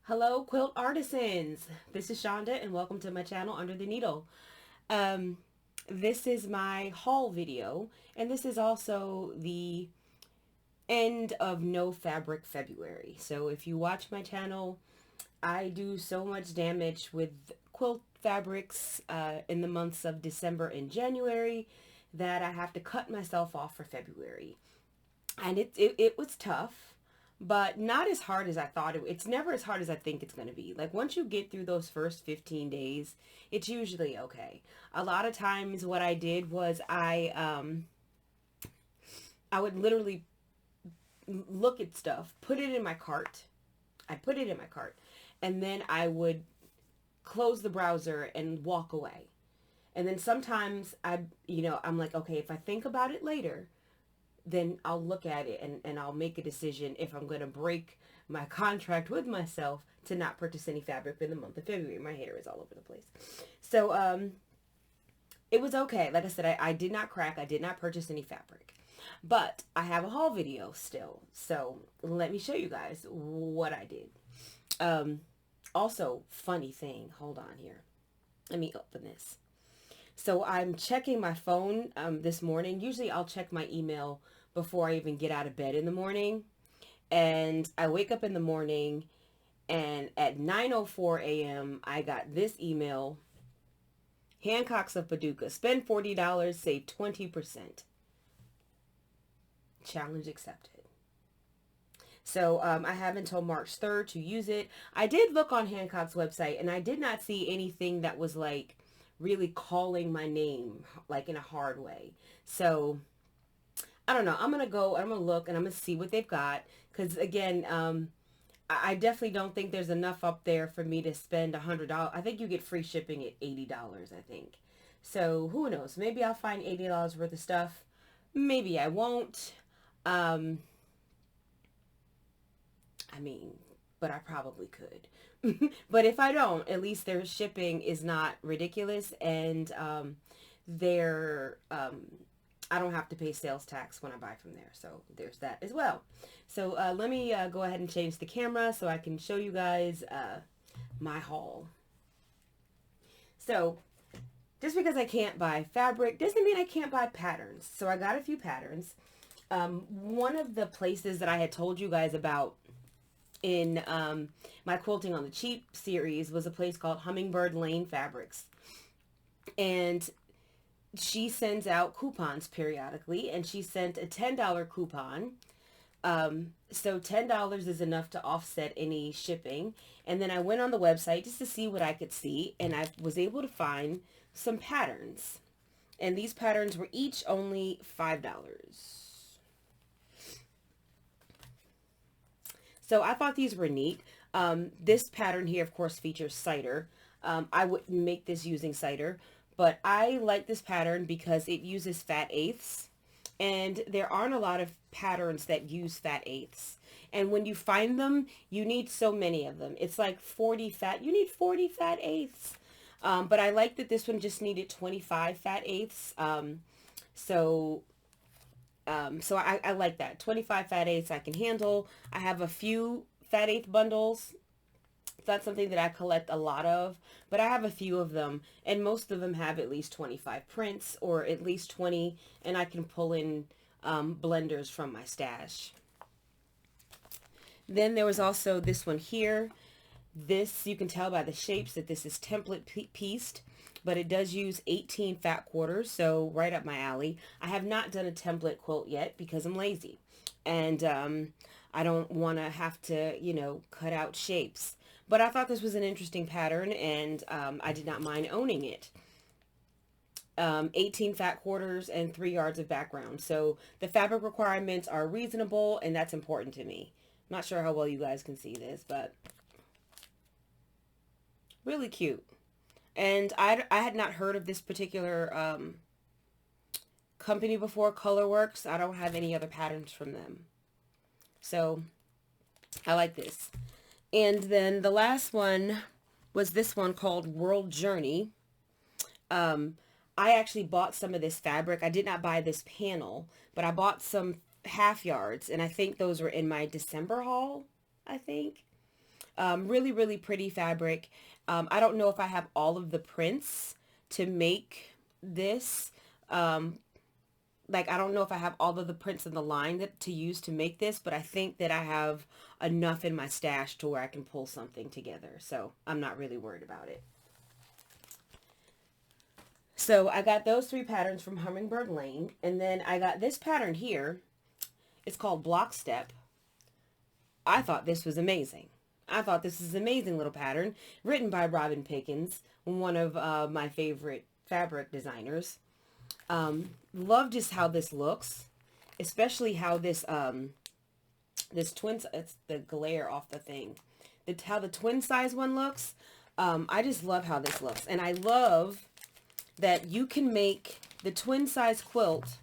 Hello, quilt artisans. This is Shonda, and welcome to my channel, Under the Needle. Um, this is my haul video, and this is also the end of No Fabric February. So if you watch my channel, I do so much damage with quilt fabrics in the months of December and January that I have to cut myself off for February. And it was tough, but not as hard as I thought it's never as hard as I think it's going to be. Like once you get through those first 15 days, it's usually okay. A lot of times what I did was I would literally look at stuff, put it in my cart. I put it in my cart, and then I would close the browser and walk away. And then sometimes I'm like, okay, if I think about it later, then I'll look at it and I'll make a decision if I'm going to break my contract with myself to not purchase any fabric in the month of February. My hair is all over the place. So it was okay. Like I said, I did not crack. I did not purchase any fabric. But I have a haul video still. So let me show you guys what I did. Also, funny thing. Hold on here. Let me open this. So I'm checking my phone this morning. Usually I'll check my email before I even get out of bed in the morning. And I wake up in the morning and at 9:04 a.m. I got this email. Hancock's of Paducah. Spend $40, save 20%. Challenge accepted. So I have until March 3rd to use it. I did look on Hancock's website and I did not see anything that was like really calling my name like in a hard way. So I don't know. I'm going to look and I'm going to see what they've got. Because again, I definitely don't think there's enough up there for me to spend $100. I think you get free shipping at $80, I think. So who knows? Maybe I'll find $80 worth of stuff. Maybe I won't. I mean, but I probably could. But if I don't, at least their shipping is not ridiculous, and I don't have to pay sales tax when I buy from there. So there's that as well. So let me go ahead and change the camera so I can show you guys my haul. So just because I can't buy fabric doesn't mean I can't buy patterns. So I got a few patterns. One of the places that I had told you guys about in my Quilting on the Cheap series was a place called Hummingbird Lane Fabrics. And she sends out coupons periodically, and she sent a $10 coupon. So $10 is enough to offset any shipping. And then I went on the website just to see what I could see, and I was able to find some patterns. And these patterns were each only $5. So I thought these were neat. This pattern here, of course, features cider. I wouldn't make this using cider, but I like this pattern because it uses fat eighths. And there aren't a lot of patterns that use fat eighths. And when you find them, you need so many of them. It's like 40 fat. You need 40 fat eighths. But I like that this one just needed 25 fat eighths. So I like that. 25 fat eighths I can handle. I have a few fat eighth bundles. That's something that I collect a lot of, but I have a few of them, and most of them have at least 25 prints or at least 20, and I can pull in blenders from my stash. Then there was also this one here. This, you can tell by the shapes that this is template pieced, but it does use 18 fat quarters, so right up my alley. I have not done a template quilt yet because I'm lazy, and I don't want to have to, cut out shapes. But I thought this was an interesting pattern, and I did not mind owning it. 18 fat quarters and 3 yards of background. So the fabric requirements are reasonable, and that's important to me. I'm not sure how well you guys can see this, but really cute. And I had not heard of this particular company before, Colorworks. I don't have any other patterns from them. So I like this. And then the last one was this one called World Journey. I actually bought some of this fabric. I did not buy this panel, but I bought some half yards, and I think those were in my December haul, I think. Really, really pretty fabric. I don't know if I have all of the prints to make this. Like, I don't know if I have all of the prints in the line that to use to make this, but I think that I have enough in my stash to where I can pull something together. So I'm not really worried about it. So I got those 3 patterns from Hummingbird Lane. And then I got this pattern here. It's called Block Step. I thought this was amazing. I thought this is an amazing little pattern written by Robin Pickens, one of my favorite fabric designers. Love just how this looks, especially how this this twin, it's the glare off the thing, how the twin size one looks. I just love how this looks, and I love that you can make the twin size quilt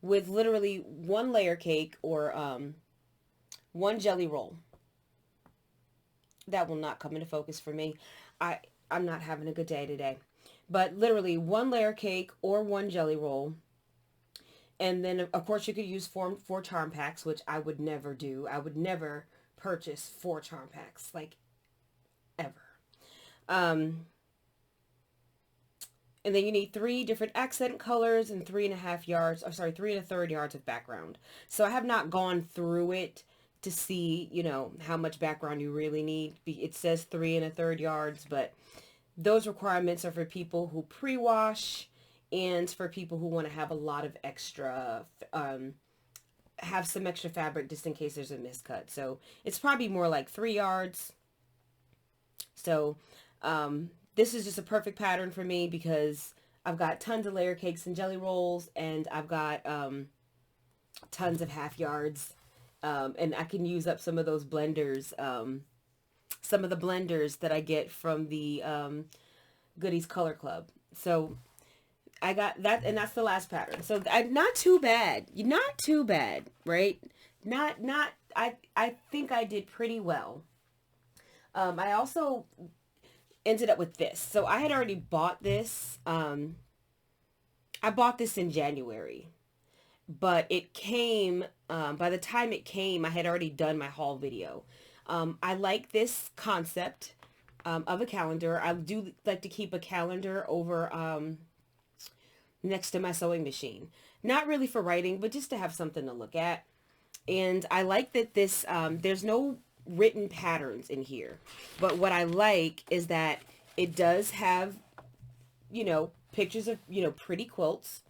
with literally 1 layer cake or 1 jelly roll. That will not come into focus for me. I'm not having a good day today. But literally 1 layer cake or 1 jelly roll. And then, of course, you could use 4 charm packs, which I would never do. I would never purchase 4 charm packs, like, ever. And then you need 3 different accent colors and 3.5 yards, or sorry, 3 1/3 yards of background. So I have not gone through it to see, you know, how much background you really need. It says 3 1/3 yards, but those requirements are for people who pre-wash and for people who want to have a lot of extra, have some extra fabric just in case there's a miscut. So it's probably more like 3 yards. So this is just a perfect pattern for me because I've got tons of layer cakes and jelly rolls, and I've got tons of half yards, and I can use up some of those blenders, some of the blenders that I get from the Goodies Color Club. So I got that, and that's the last pattern. So not too bad. Not too bad, right? I think I did pretty well. I also ended up with this. So I had already bought this. I bought this in January, but it came, by the time it came, I had already done my haul video. I like this concept of a calendar. I do like to keep a calendar over next to my sewing machine. Not really for writing, but just to have something to look at. And I like that this, there's no written patterns in here. But what I like is that it does have, you know, pictures of, you know, pretty quilts.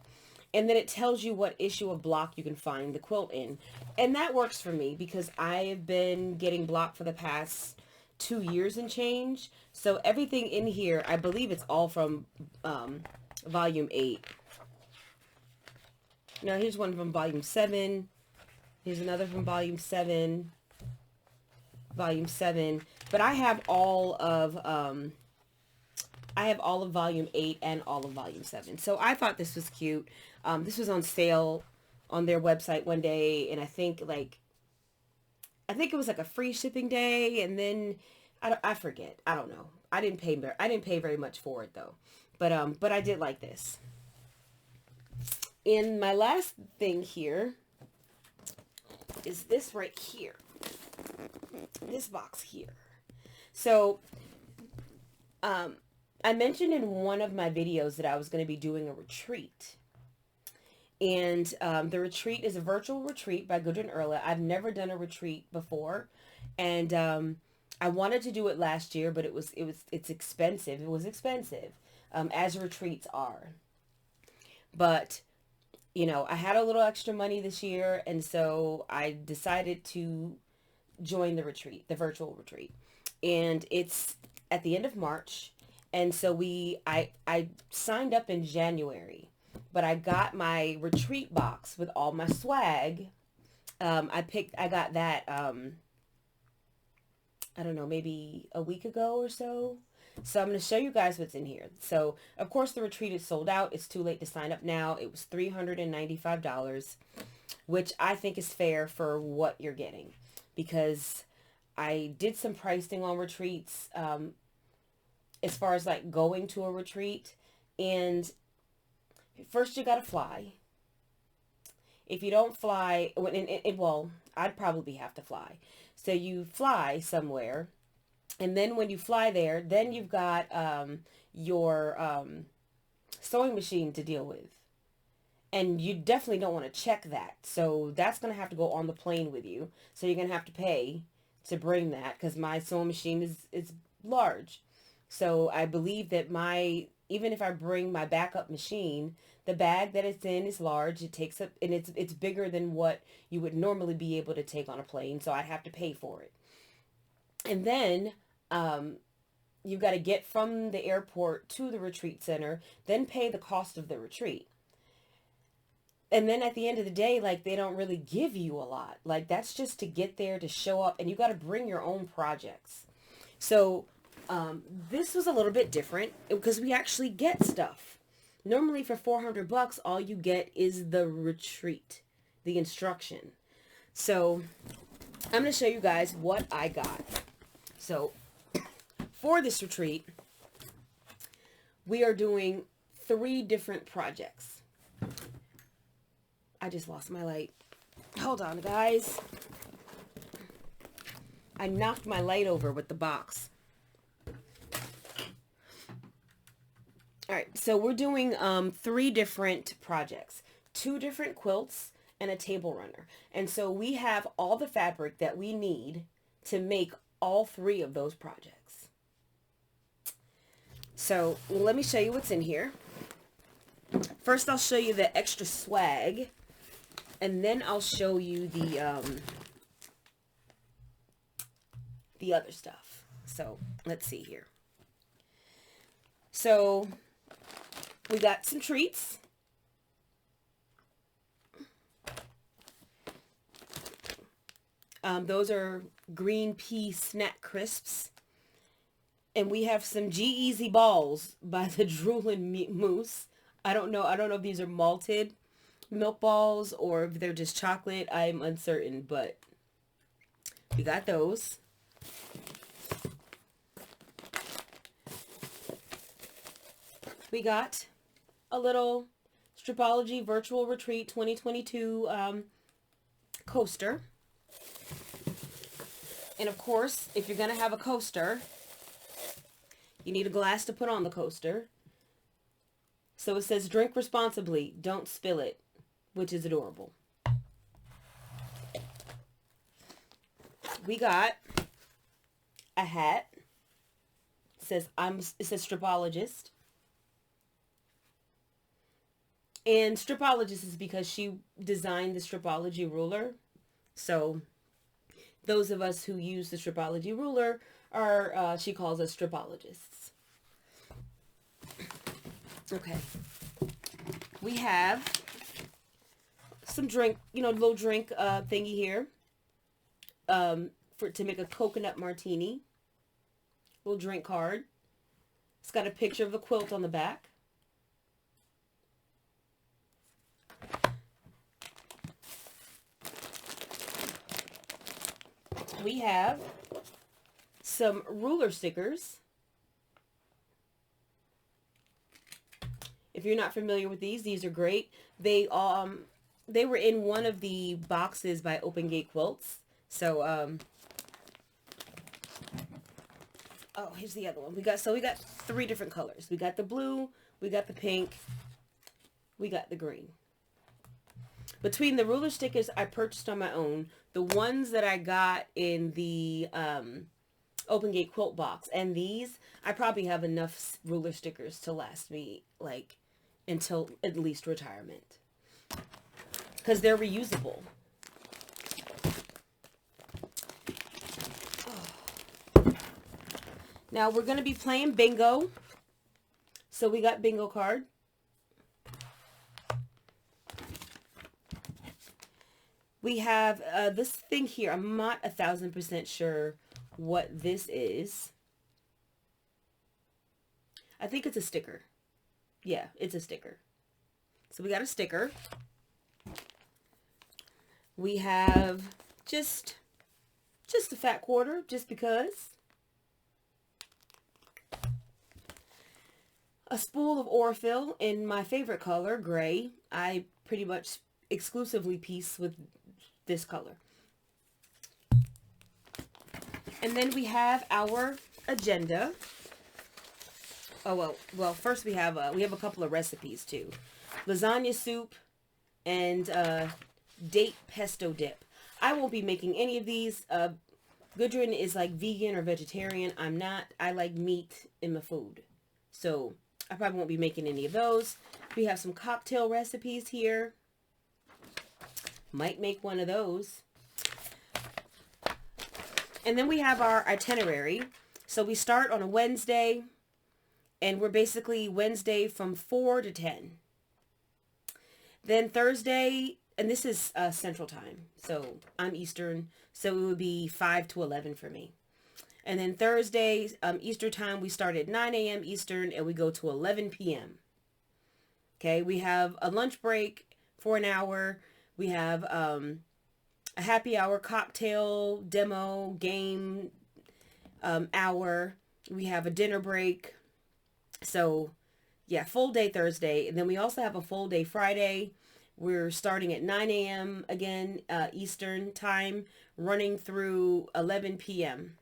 And then it tells you what issue of block you can find the quilt in. And that works for me because I have been getting block for the past 2 years and change. So everything in here, I believe it's all from volume 8. Now here's one from volume 7. Here's another from volume 7. Volume 7. But I have all of volume 8 and all of volume 7. So I thought this was cute. This was on sale on their website one day, and I think it was like a free shipping day, and then I forget. I don't know. I didn't pay very much for it though. But I did like this. And my last thing here is this right here. This box here. So I mentioned in one of my videos that I was going to be doing a retreat. And the retreat is a virtual retreat by Gudrun Erla. I've never done a retreat before. And I wanted to do it last year, but it's expensive. It was expensive, as retreats are. But, you know, I had a little extra money this year, and so I decided to join the retreat, the virtual retreat. And it's at the end of March. And so I signed up in January, but I got my retreat box with all my swag. I got that, I don't know, maybe a week ago or so. So I'm going to show you guys what's in here. So, of course, the retreat is sold out. It's too late to sign up now. It was $395, which I think is fair for what you're getting, because I did some pricing on retreats, as far as like going to a retreat. And first you got to fly. If you don't fly, well, I'd probably have to fly. So you fly somewhere, and then when you fly there, then you've got your sewing machine to deal with. And you definitely don't want to check that. So that's going to have to go on the plane with you. So you're going to have to pay to bring that, because my sewing machine is large. So I believe that even if I bring my backup machine, the bag that it's in is large. It takes up, and it's bigger than what you would normally be able to take on a plane. So I'd have to pay for it. And then you've got to get from the airport to the retreat center, then pay the cost of the retreat. And then at the end of the day, like, they don't really give you a lot. Like, that's just to get there, to show up, and you got to bring your own projects. So this was a little bit different because we actually get stuff. Normally for $400, all you get is the retreat, the instruction. So I'm going to show you guys what I got. So for this retreat, we are doing 3 different projects. I just lost my light. Hold on, guys. I knocked my light over with the box. All right, so we're doing 3 different projects. 2 different quilts and a table runner. And so we have all the fabric that we need to make all 3 of those projects. So let me show you what's in here. First, I'll show you the extra swag. And then I'll show you the other stuff. So let's see here. So we got some treats. Those are green pea snack crisps. And we have some G-Easy balls by the Droolin' Moose. I don't know if these are malted milk balls or if they're just chocolate. I'm uncertain, but we got those. We got a little Stripology Virtual Retreat 2022 coaster. And of course, if you're going to have a coaster, you need a glass to put on the coaster. So it says, drink responsibly, don't spill it, which is adorable. We got a hat. It says stripologist. And stripologist is because she designed the stripology ruler. So those of us who use the stripology ruler are, she calls us stripologists. Okay. We have some drink, little drink thingy here. To make a coconut martini. Little drink card. It's got a picture of the quilt on the back. We have some ruler stickers. If you're not familiar with these are great. They were in one of the boxes by Open Gate Quilts. So oh, here's the other one. We got 3 different colors. We got the blue, we got the pink, we got the green. Between the ruler stickers I purchased on my own, the ones that I got in the Open Gate Quilt box, and these, I probably have enough ruler stickers to last me, like, until at least retirement. Because they're reusable. Oh. Now, we're going to be playing bingo. So we got bingo card. We have this thing here. I'm not 1,000% sure what this is. I think it's a sticker. Yeah, it's a sticker. So we got a sticker. We have just a fat quarter, just because. A spool of Orfill in my favorite color, gray. I pretty much exclusively piece with this color. And then we have our agenda. Oh, well, first we have a couple of recipes too. Lasagna soup and date pesto dip. I won't be making any of these. Gudrun is like vegan or vegetarian. I'm not. I like meat in my food. So I probably won't be making any of those. We have some cocktail recipes here. Might make one of those. And then we have our itinerary. So we start on a Wednesday, and we're basically Wednesday from 4 to 10. Then Thursday, and this is Central Time, so I'm Eastern, so it would be 5 to 11 for me. And then Thursday, Eastern Time, we start at 9 a.m. Eastern, and we go to 11 p.m. Okay, we have a lunch break for an hour. We have a happy hour cocktail demo game hour. We have a dinner break. So yeah, full day Thursday. And then we also have a full day Friday. We're starting at 9 a.m. again, Eastern time, running through 11 p.m.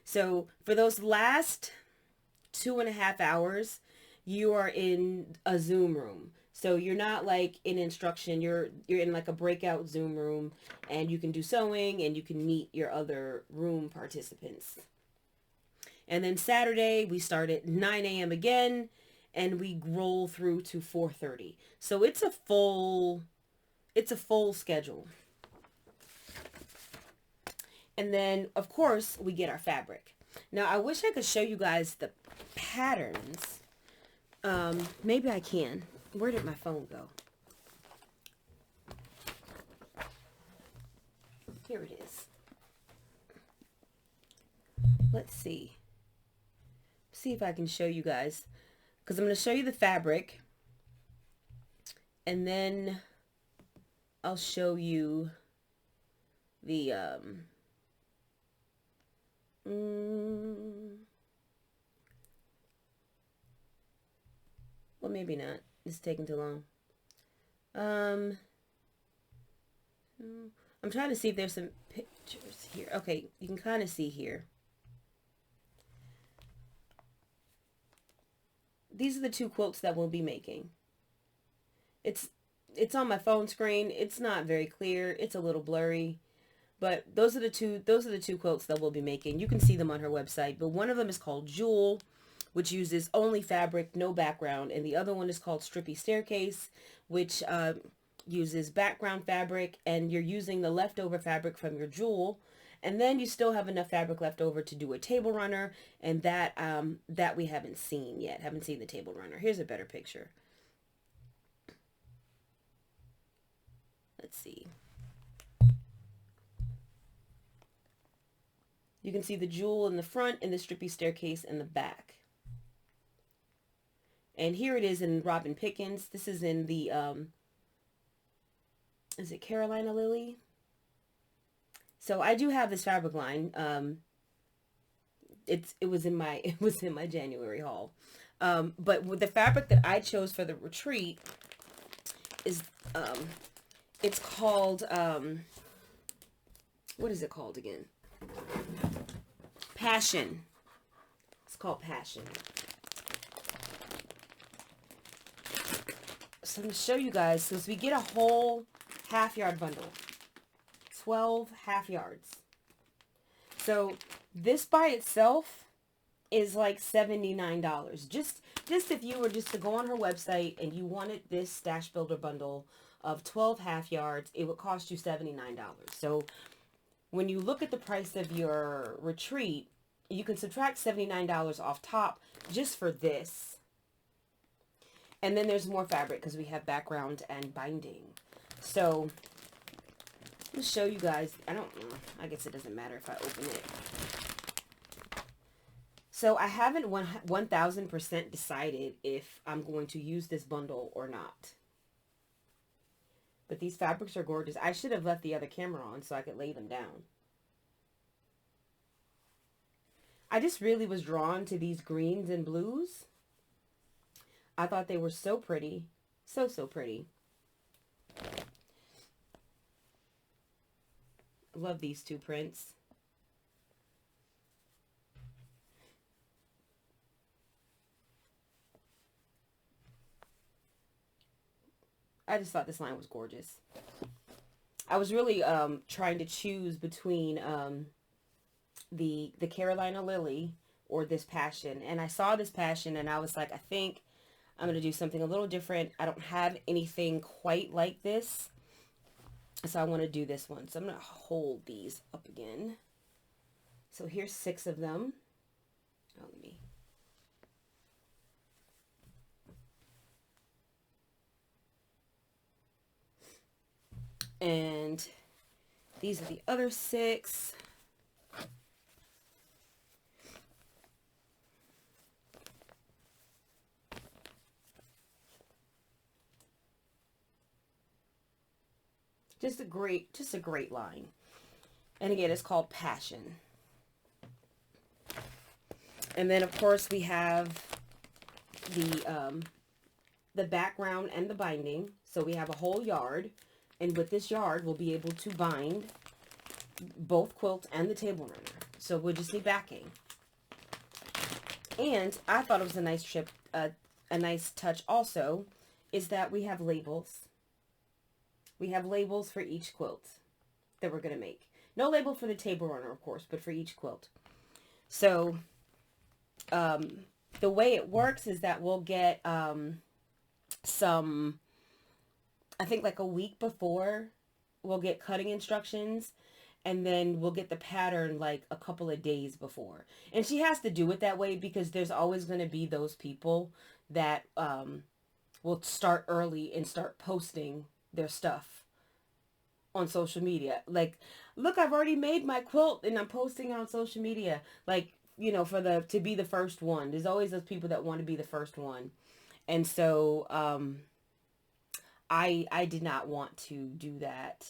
So for those last 2.5 hours, you are in a Zoom room. So you're not like in instruction, you're in like a breakout Zoom room, and you can do sewing and you can meet your other room participants. And then Saturday, we start at 9 a.m. again, and we roll through to 4:30. So it's a full schedule. And then, of course, we get our fabric. Now, I wish I could show you guys the patterns. Maybe I can. Where did my phone go? Here it is. Let's see. See if I can show you guys. Because I'm going to show you the fabric. And then I'll show you the... well, maybe not. It's taking too long. I'm trying to see if there's some pictures here. Okay, you can kind of see here. These are the two quilts that we'll be making. It's on my phone screen. It's not very clear. It's a little blurry. But those are the two quilts that we'll be making. You can see them on her website. But one of them is called Jewel, which uses only fabric, no background. And the other one is called Strippy Staircase, which uses background fabric. And you're using the leftover fabric from your Jewel. And then you still have enough fabric left over to do a table runner. And that we haven't seen yet. Haven't seen the table runner. Here's a better picture. Let's see. You can see the Jewel in the front and the Strippy Staircase in the back. And here it is in Robin Pickens. This is in the, is it Carolina Lily? So I do have this fabric line. It was in my January haul. But with the fabric that I chose for the retreat is, it's called, what is it called again? Passion. It's called Passion. So I'm going to show you guys, since we get a whole half-yard bundle. 12 half yards. So this by itself is like $79. Just if you were just to go on her website and you wanted this Stash Builder bundle of 12 half yards, it would cost you $79. So when you look at the price of your retreat, you can subtract $79 off top just for this. And then there's more fabric because we have background and binding. So I'll show you guys. I guess it doesn't matter if I open it. So I haven't 1000% decided if I'm going to use this bundle or not. But these fabrics are gorgeous. I should have left the other camera on so I could lay them down. I just really was drawn to these greens and blues. I thought they were so pretty. So pretty. Love these two prints. I just thought this line was gorgeous. I was really trying to choose between the Carolina Lily or this Passion. And I saw this Passion and I was like, I think I'm going to do something a little different. I don't have anything quite like this. So I want to do this one. So I'm going to hold these up again. So here's 6 of them. Oh, let me. And these are the other 6. Just a great line. And again, it's called Passion. And then of course we have the background and the binding. So we have a whole yard, and with this yard we'll be able to bind both quilts and the table runner. So we'll just need backing. And I thought it was a nice touch also is that we have labels. We have labels for each quilt that we're going to make. No label for the table runner, of course, but for each quilt. So the way it works is that we'll get some, I think like a week before, we'll get cutting instructions, and then we'll get the pattern like a couple of days before. And she has to do it that way because there's always going to be those people that will start early and start posting their stuff on social media. Like, look, I've already made my quilt and I'm posting it on social media. Like, you know, to be the first one. There's always those people that want to be the first one. And so I did not want to do that.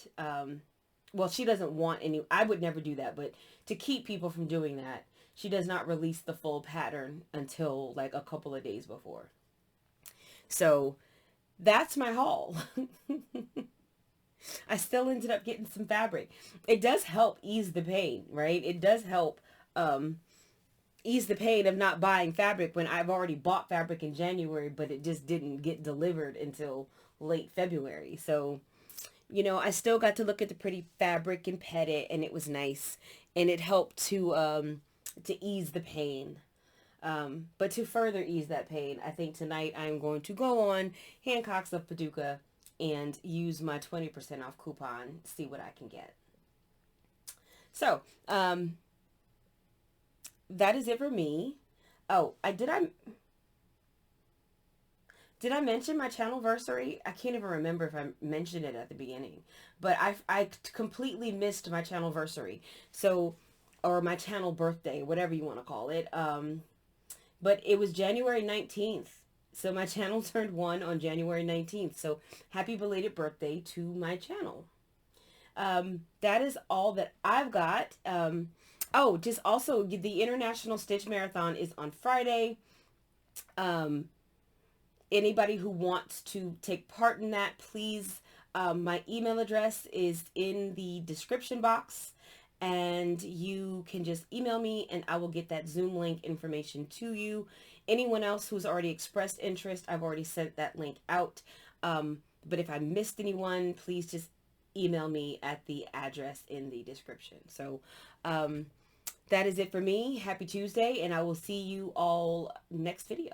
Well, she doesn't want any, I would never do that, but to keep people from doing that, she does not release the full pattern until like a couple of days before. So that's my haul. I still ended up getting some fabric. It does help ease the pain, right? It does help ease the pain of not buying fabric when I've already bought fabric in January, but it just didn't get delivered until late February. So, you know, I still got to look at the pretty fabric and pet it, and it was nice, and it helped to ease the pain. But to further ease that pain, I think tonight I'm going to go on Hancock's of Paducah and use my 20% off coupon, see what I can get. So, that is it for me. Oh, did I mention my channelversary? I can't even remember if I mentioned it at the beginning, but I completely missed my channelversary. So, or my channel birthday, whatever you want to call it. But it was January 19th. So my channel turned 1 on January 19th. So happy belated birthday to my channel. That is all that I've got. Oh, just also the International Stitch Marathon is on Friday. Anybody who wants to take part in that, please, my email address is in the description box, and you can just email me and I will get that Zoom link information to you. Anyone else who's already expressed interest, I've already sent that link out. But if I missed anyone, please just email me at the address in the description. So that is it for me. Happy Tuesday, and I will see you all next video.